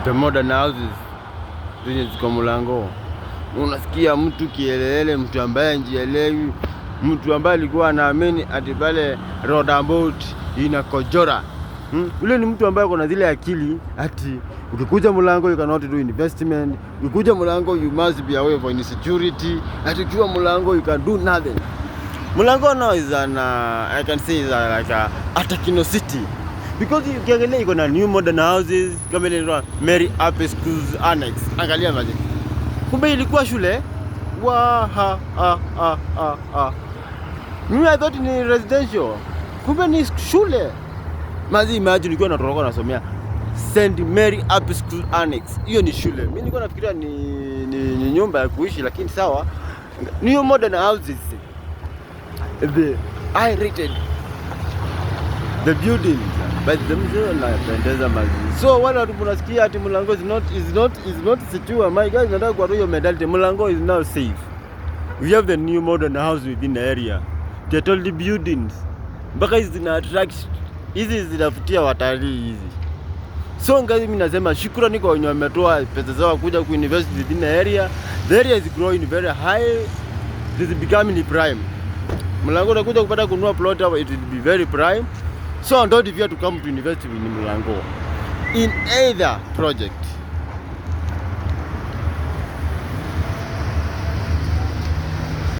the modern houses zenye ziko Mlango. Unasikia mtu kielele, mtu ambaye njielewi, mtu ambaye alikuwa anaamini ati pale roundabout inakojora. Ule ni mtu ambaye kuna zile akili ati ukikuja Mlango you cannot do investment, ukikuja Mlango you must be aware of insecurity, ati ukiwa Mlango you can do nothing. Mlango now is I can say is like a Techno city, because ukiangalia iko na new modern houses kama ile inaitwa Mary Upper Schools Annex. Angalia maji, kumbe ilikuwa shule mimi I thought ni residential, kumbe ni shule. Mazi imagine nilikuwa natoroka nasomea St. Mary Upper School Annex. Hiyo ni shule. Mimi nilikuwa nafikiria ni nyumba ya kuishi, lakini sawa. New modern houses. The I rated the building but the mzee na pendeza mazi. So wale watu mnasikia ati Mlango is not secure. My guys, nataka kwa hiyo medality. Mlango is now safe. We have the new modern house within the area. They told the buildings. Mpaka hizi zina attract, hizi zinavutia watalii hizi. So ngazi mimi nasema shukrani kwa wenye wametoa pesa zao kuja kuinvest within the area. The area is growing very high. This is becoming prime. Mlango unakuja kupata kununua plot hapa, it will be very prime. So don't fear to come to invest in Mlango in either project.